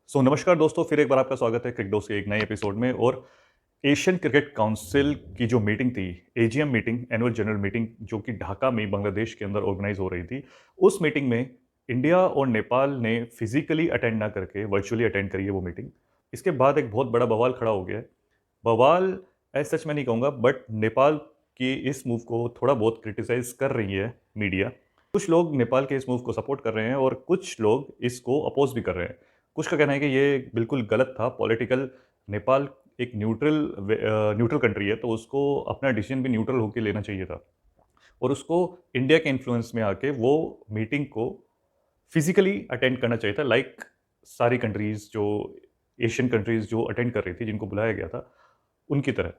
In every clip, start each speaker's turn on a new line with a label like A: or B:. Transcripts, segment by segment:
A: नमस्कार दोस्तों, फिर एक बार आपका स्वागत है क्रिक दोस्त के एक नए एपिसोड में। और एशियन क्रिकेट काउंसिल की जो मीटिंग थी, AGM meeting, annual general meeting, जो कि ढाका में बांग्लादेश के अंदर ऑर्गेनाइज हो रही थी, उस मीटिंग में इंडिया और नेपाल ने फिजिकली अटेंड ना करके वर्चुअली अटेंड करी है वो मीटिंग। इसके बाद एक बहुत बड़ा बवाल खड़ा हो गया है। बवाल एज सच मैं नहीं कहूँगा, बट नेपाल की इस मूव को थोड़ा बहुत क्रिटिसाइज कर रही है मीडिया। कुछ लोग नेपाल के इस मूव को सपोर्ट कर रहे हैं और कुछ लोग इसको अपोज भी कर रहे हैं। कुछ का कहना है कि ये बिल्कुल गलत था, पॉलिटिकल। नेपाल एक न्यूट्रल कंट्री है, तो उसको अपना डिसीजन भी न्यूट्रल होकर लेना चाहिए था। और उसको इंडिया के इन्फ्लुएंस में आके वो मीटिंग को फिजिकली अटेंड करना चाहिए था, लाइक सारी कंट्रीज जो एशियन कंट्रीज जो अटेंड कर रही थी, जिनको बुलाया गया था, उनकी तरह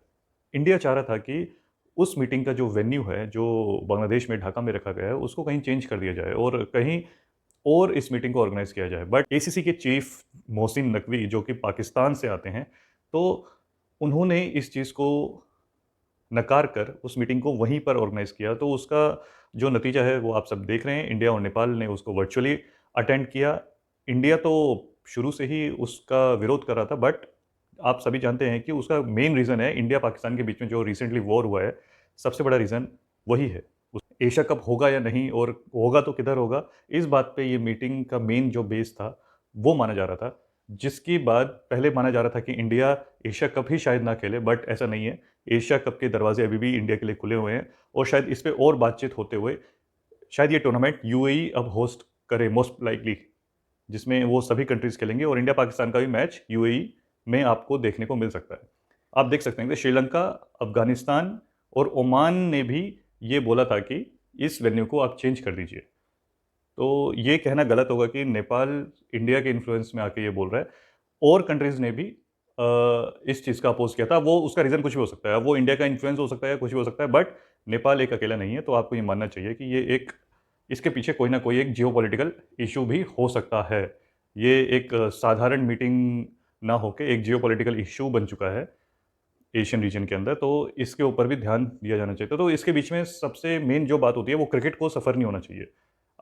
A: इंडिया चाह रहा था कि उस मीटिंग का जो वेन्यू है, जो बांग्लादेश में ढाका में रखा गया है, उसको कहीं चेंज कर दिया जाए और कहीं और इस मीटिंग को ऑर्गेनाइज किया जाए। बट एसीसी के चीफ मोहसिन नकवी, जो कि पाकिस्तान से आते हैं, तो उन्होंने इस चीज़ को नकार कर उस मीटिंग को वहीं पर ऑर्गेनाइज किया। तो उसका जो नतीजा है वो आप सब देख रहे हैं। इंडिया और नेपाल ने उसको वर्चुअली अटेंड किया। इंडिया तो शुरू से ही उसका विरोध कर रहा था, बट आप सभी जानते हैं कि उसका मेन रीज़न है इंडिया पाकिस्तान के बीच में जो रिसेंटली वॉर हुआ है, सबसे बड़ा रीज़न वही है। एशिया कप होगा या नहीं, और होगा तो किधर होगा, इस बात पे ये मीटिंग का मेन जो बेस था वो माना जा रहा था। जिसकी बाद पहले माना जा रहा था कि इंडिया एशिया कप ही शायद ना खेले, बट ऐसा नहीं है। एशिया कप के दरवाजे अभी भी इंडिया के लिए खुले हुए हैं और शायद इस पे और बातचीत होते हुए शायद ये टूर्नामेंट यूएई अब होस्ट करे, मोस्ट लाइकली, जिसमें वो सभी कंट्रीज खेलेंगे और इंडिया पाकिस्तान का भी मैच यूएई में आपको देखने को मिल सकता है। आप देख सकते हैं कि श्रीलंका, अफगानिस्तान और ओमान ने भी ये बोला था कि इस वेन्यू को आप चेंज कर दीजिए। तो ये कहना गलत होगा कि नेपाल इंडिया के इन्फ्लुएंस में आके ये बोल रहा है। और कंट्रीज ने भी इस चीज़ का अपोज किया था। वो उसका रीज़न कुछ भी हो सकता है, वो इंडिया का इन्फ्लुएंस हो सकता है, कुछ भी हो सकता है, बट नेपाल एक अकेला नहीं है। तो आपको ये मानना चाहिए कि ये एक, इसके पीछे कोई ना कोई एक जियोपॉलिटिकल इशू भी हो सकता है। ये एक साधारण मीटिंग ना होके एक जियोपॉलिटिकल इशू बन चुका है एशियन रीजन के अंदर, तो इसके ऊपर भी ध्यान दिया जाना चाहिए। तो इसके बीच में सबसे मेन जो बात होती है वो क्रिकेट को सफ़र नहीं होना चाहिए।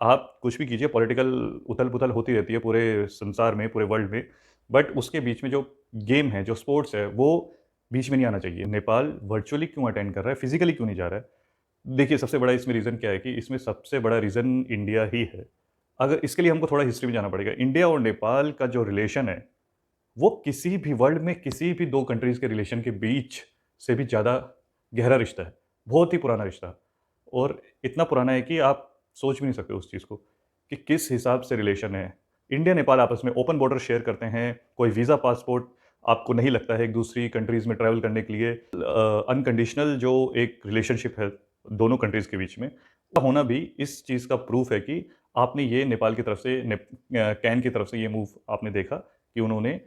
A: आप कुछ भी कीजिए, पॉलिटिकल उथल-पुथल होती रहती है पूरे संसार में, पूरे वर्ल्ड में, बट उसके बीच में जो गेम है, जो स्पोर्ट्स है, वो बीच में नहीं आना चाहिए। नेपाल वर्चुअली क्यों अटेंड कर रहा है, फिजिकली क्यों नहीं जा रहा है? देखिए, सबसे बड़ा इसमें रीज़न क्या है कि इसमें सबसे बड़ा रीज़न इंडिया ही है। अगर इसके लिए हमको थोड़ा हिस्ट्री में जाना पड़ेगा। इंडिया और नेपाल का जो रिलेशन है, वो किसी भी वर्ल्ड में किसी भी 2 कंट्रीज़ के रिलेशन के बीच से भी ज़्यादा गहरा रिश्ता है। बहुत ही पुराना रिश्ता, और इतना पुराना है कि आप सोच भी नहीं सकते उस चीज़ को कि किस हिसाब से रिलेशन है। इंडिया नेपाल आपस में ओपन बॉर्डर शेयर करते हैं, कोई वीज़ा पासपोर्ट आपको नहीं लगता है एक दूसरी कंट्रीज़ में ट्रैवल करने के लिए। अनकंडीशनल जो एक रिलेशनशिप है दोनों कंट्रीज़ के बीच में, का होना भी इस चीज़ का प्रूफ है कि आपने ये नेपाल की तरफ से कैन की तरफ से ये मूव आपने देखा कि उन्होंने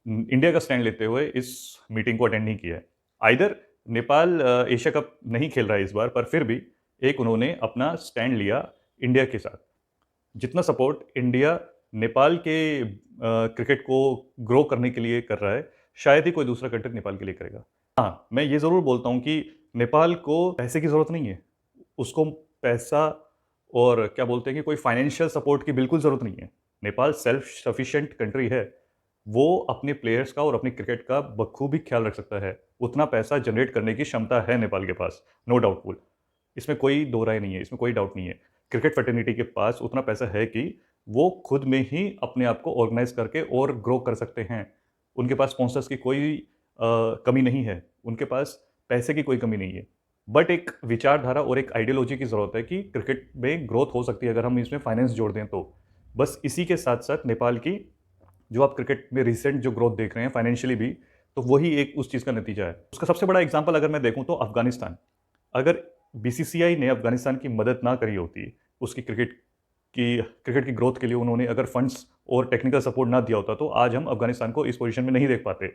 A: इंडिया का स्टैंड लेते हुए इस मीटिंग को अटेंड नहीं किया है। आइदर नेपाल एशिया कप नहीं खेल रहा है इस बार, पर फिर भी एक उन्होंने अपना स्टैंड लिया इंडिया के साथ। जितना सपोर्ट इंडिया नेपाल के क्रिकेट को ग्रो करने के लिए कर रहा है, शायद ही कोई दूसरा कंट्री नेपाल के लिए करेगा। हाँ, मैं ये ज़रूर बोलता हूँ कि नेपाल को पैसे की ज़रूरत नहीं है। उसको पैसा और क्या बोलते हैं कि कोई फाइनेंशियल सपोर्ट की बिल्कुल ज़रूरत नहीं है। नेपाल सेल्फ सफिशिएंट कंट्री है। वो अपने प्लेयर्स का और अपने क्रिकेट का बखूबी ख्याल रख सकता है। उतना पैसा जनरेट करने की क्षमता है नेपाल के पास, नो डाउटफुल। इसमें कोई दो राय नहीं है, इसमें कोई डाउट नहीं है। क्रिकेट फ्रेटर्निटी के पास उतना पैसा है कि वो खुद में ही अपने आप को ऑर्गेनाइज करके और ग्रो कर सकते हैं। उनके पास स्पॉन्सर्स की कोई कमी नहीं है, उनके पास पैसे की कोई कमी नहीं है। बट एक विचारधारा और एक आइडियोलॉजी की ज़रूरत है कि क्रिकेट में ग्रोथ हो सकती है अगर हम इसमें फाइनेंस जोड़ दें तो। बस इसी के साथ-साथ नेपाल की जो आप क्रिकेट में रिसेंट जो ग्रोथ देख रहे हैं फाइनेंशियली भी, तो वही एक उस चीज़ का नतीजा है। उसका सबसे बड़ा एग्जांपल अगर मैं देखूँ तो अफ़गानिस्तान। अगर बीसीसीआई ने अफ़गानिस्तान की मदद ना करी होती, उसकी क्रिकेट की ग्रोथ के लिए उन्होंने अगर फंड्स और टेक्निकल सपोर्ट ना दिया होता, तो आज हम अफ़गानिस्तान को इस पोज़ीशन में नहीं देख पाते।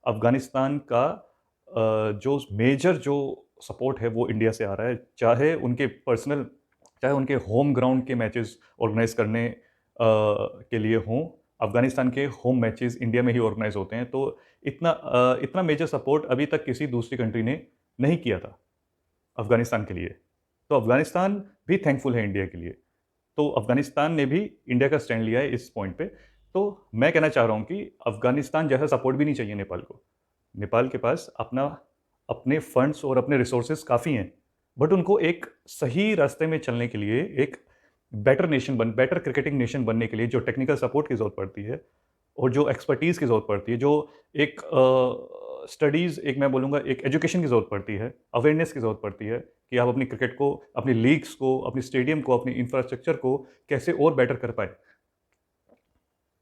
A: अफ़गानिस्तान का जो मेजर जो सपोर्ट है वो इंडिया से आ रहा है, चाहे उनके होम ग्राउंड के मैचेस ऑर्गेनाइज़ करने के लिए हों। अफ़गानिस्तान के होम मैचेस इंडिया में ही ऑर्गेनाइज़ होते हैं, तो इतना मेजर सपोर्ट अभी तक किसी दूसरी कंट्री ने नहीं किया था अफ़गानिस्तान के लिए। तो अफ़गानिस्तान भी थैंकफुल है इंडिया के लिए। तो अफ़गानिस्तान ने भी इंडिया का स्टैंड लिया है इस पॉइंट पे। तो मैं कहना चाह रहा हूँ कि अफ़गानिस्तान जैसा सपोर्ट भी नहीं चाहिए नेपाल को। नेपाल के पास अपने फंड्स और अपने रिसोर्सेज़ काफ़ी हैं, बट उनको एक सही रास्ते में चलने के लिए एक बेटर क्रिकेटिंग नेशन बनने के लिए जो टेक्निकल सपोर्ट की ज़रूरत पड़ती है और जो एक्सपर्टीज़ की ज़रूरत पड़ती है, जो एक स्टडीज़, एक मैं बोलूँगा एक एजुकेशन की ज़रूरत पड़ती है, अवेयरनेस की ज़रूरत पड़ती है कि आप अपनी क्रिकेट को, अपनी लीग्स को, अपनी स्टेडियम को, अपनी इंफ्रास्ट्रक्चर को कैसे और बेटर कर पाएँ।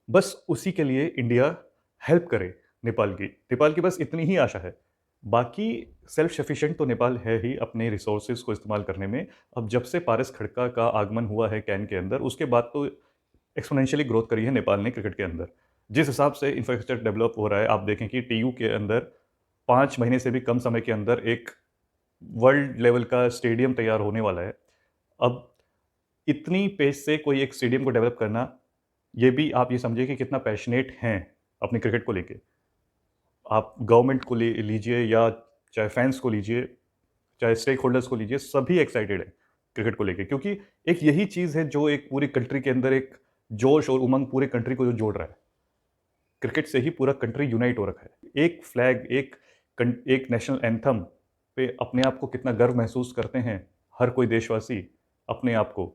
A: बस उसी के लिए इंडिया हेल्प करे नेपाल की। नेपाल की बस इतनी ही आशा है। बाकी सेल्फ सफिशिएंट तो नेपाल है ही अपने रिसोर्सेज़ को इस्तेमाल करने में। अब जब से पारस खड़का का आगमन हुआ है कैन के अंदर, उसके बाद तो एक्स्पोनेंशियली ग्रोथ करी है नेपाल ने क्रिकेट के अंदर। जिस हिसाब से इंफ्रास्ट्रक्चर डेवलप हो रहा है, आप देखें कि टीयू के अंदर 5 महीने से भी कम समय के अंदर एक वर्ल्ड लेवल का स्टेडियम तैयार होने वाला है। अब इतनी पेस से कोई एक स्टेडियम को डेवलप करना, ये भी आप ये समझिए कि कितना पैशनेट हैं अपनी क्रिकेट को लेके। आप गवर्नमेंट को ले लीजिए या चाहे फैंस को लीजिए, चाहे स्टेक होल्डर्स को लीजिए, सभी एक्साइटेड हैं क्रिकेट को लेके, क्योंकि एक यही चीज़ है जो एक पूरी कंट्री के अंदर एक जोश और उमंग पूरी कंट्री को जो जोड़ रहा है। क्रिकेट से ही पूरा कंट्री यूनाइट हो रखा है। एक फ्लैग, एक नेशनल एंथम पे अपने आप को कितना गर्व महसूस करते हैं हर कोई देशवासी अपने आप को।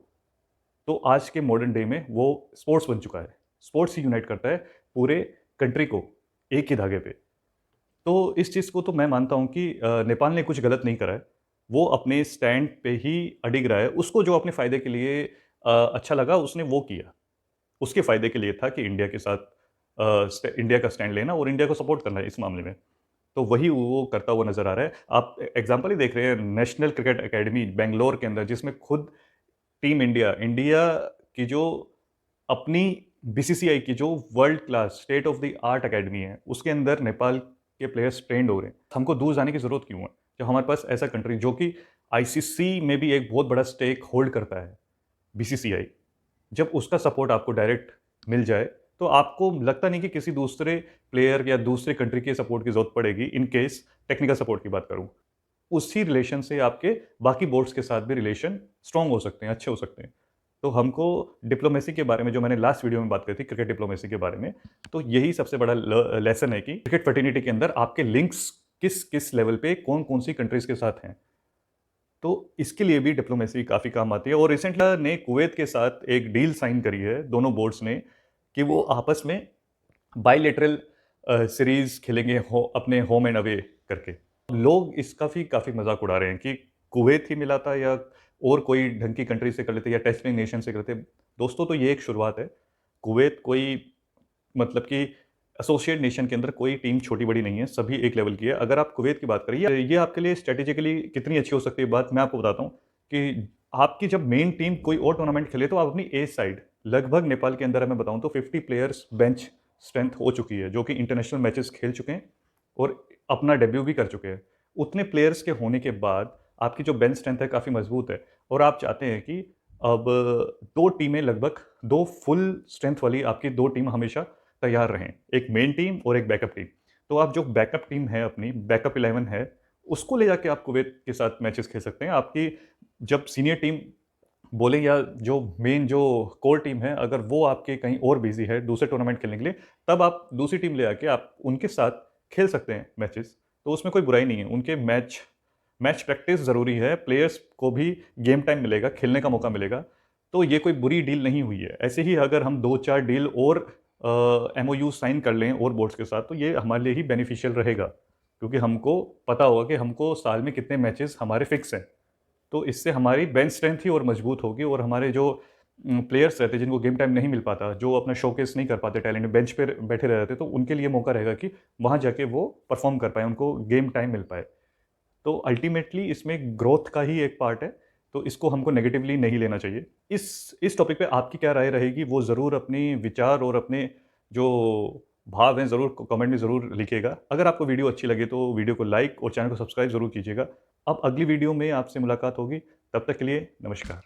A: तो आज के मॉडर्न डे में वो स्पोर्ट्स बन चुका है। स्पोर्ट्स ही यूनाइट करता है पूरे कंट्री को एक ही धागे पे। तो इस चीज़ को तो मैं मानता हूँ कि नेपाल ने कुछ गलत नहीं करा है। वो अपने स्टैंड पे ही अडिग रहा है। उसको जो अपने फ़ायदे के लिए अच्छा लगा उसने वो किया। उसके फ़ायदे के लिए था कि इंडिया का स्टैंड लेना और इंडिया को सपोर्ट करना है इस मामले में। तो वही वो करता हुआ नज़र आ रहा है। आप एग्ज़ाम्पल ही देख रहे हैं नेशनल क्रिकेट अकेडमी बैंगलोर के अंदर, जिसमें खुद टीम इंडिया इंडिया की जो अपनी बीसीसीआई की जो world class state of the art academy है, उसके अंदर नेपाल के प्लेयर्स ट्रेंड हो रहे हैं। हमको दूर जाने की ज़रूरत क्यों है जब हमारे पास ऐसा कंट्री जो कि आईसीसी में भी एक बहुत बड़ा स्टेक होल्ड करता है, बीसीसीआई, जब उसका सपोर्ट आपको डायरेक्ट मिल जाए, तो आपको लगता नहीं कि किसी दूसरे प्लेयर या दूसरे कंट्री के सपोर्ट की ज़रूरत पड़ेगी। इन केस टेक्निकल सपोर्ट की बात करूँ, उसी रिलेशन से आपके बाकी बोर्ड्स के साथ भी रिलेशन स्ट्रांग हो सकते हैं, अच्छे हो सकते हैं। तो हमको डिप्लोमेसी के बारे में, जो मैंने लास्ट वीडियो में बात करी थी क्रिकेट डिप्लोमेसी के बारे में, तो यही सबसे बड़ा लेसन है कि क्रिकेट फर्टिनिटी के अंदर आपके लिंक्स किस किस लेवल पे कौन कौन सी कंट्रीज के साथ हैं। तो इसके लिए भी डिप्लोमेसी काफ़ी काम आती है। और रिसेंटली ने कुवैत के साथ एक डील साइन करी है दोनों बोर्ड्स ने कि वो आपस में बाइलेटरल सीरीज खेलेंगे अपने होम एंड अवे करके। लोग इसका भी काफ़ी मजाक उड़ा रहे हैं कि कुवैत ही मिला था या और कोई ढंग की कंट्री से कर लेते या टेस्टिंग नेशन से करते। दोस्तों, तो ये एक शुरुआत है। कुवैत कोई, मतलब कि एसोसिएट नेशन के अंदर कोई टीम छोटी बड़ी नहीं है, सभी एक लेवल की है। अगर आप कुवैत की बात करें, ये आपके लिए स्ट्रेटेजिकली कितनी अच्छी हो सकती है बात मैं आपको बताता हूँ कि आपकी जब मेन टीम कोई और टूर्नामेंट खेले तो आप अपनी एज साइड, लगभग नेपाल के अंदर मैं बताऊँ तो 50 प्लेयर्स बेंच स्ट्रेंथ हो चुकी है, जो कि इंटरनेशनल मैचेस खेल चुके हैं और अपना डेब्यू भी कर चुके हैं। उतने प्लेयर्स के होने के बाद आपकी जो बेंच स्ट्रेंथ है काफ़ी मजबूत है और आप चाहते हैं कि अब दो टीमें, लगभग दो फुल स्ट्रेंथ वाली आपकी दो टीम हमेशा तैयार रहें, एक मेन टीम और एक बैकअप टीम। तो आप जो बैकअप टीम है, अपनी बैकअप 11 है, उसको ले जाके आप कुवैत के साथ मैचेस खेल सकते हैं। आपकी जब सीनियर टीम बोले या जो मेन जो कोर टीम है, अगर वो आपके कहीं और बिजी है दूसरे टूर्नामेंट खेलने के लिए, तब आप दूसरी टीम ले आके आप उनके साथ खेल सकते हैं मैचेस। तो उसमें कोई बुराई नहीं है। उनके मैच मैच प्रैक्टिस ज़रूरी है, प्लेयर्स को भी गेम टाइम मिलेगा, खेलने का मौका मिलेगा। तो ये कोई बुरी डील नहीं हुई है। ऐसे ही अगर हम 2-4 डील और एमओयू साइन कर लें और बोर्ड्स के साथ, तो ये हमारे लिए ही बेनिफिशियल रहेगा, क्योंकि हमको पता होगा कि हमको साल में कितने मैचेस हमारे फिक्स हैं। तो इससे हमारी बेंच स्ट्रेंथ ही और मजबूत होगी और हमारे जो प्लेयर्स रहते हैं जिनको गेम टाइम नहीं मिल पाता, जो अपना शोकेस नहीं कर पाते टैलेंट, बेंच पर बैठे रह जाते, तो उनके लिए मौका रहेगा कि वहाँ जाके वो परफॉर्म कर पाए, उनको गेम टाइम मिल पाए। तो अल्टीमेटली इसमें ग्रोथ का ही एक पार्ट है, तो इसको हमको नेगेटिवली नहीं लेना चाहिए। इस टॉपिक पे आपकी क्या राय रहेगी, वो ज़रूर अपनी विचार और अपने जो भाव हैं ज़रूर कमेंट में ज़रूर लिखिएगा। अगर आपको वीडियो अच्छी लगे तो वीडियो को लाइक और चैनल को सब्सक्राइब ज़रूर कीजिएगा। अब अगली वीडियो में आपसे मुलाकात होगी, तब तक के लिए नमस्कार।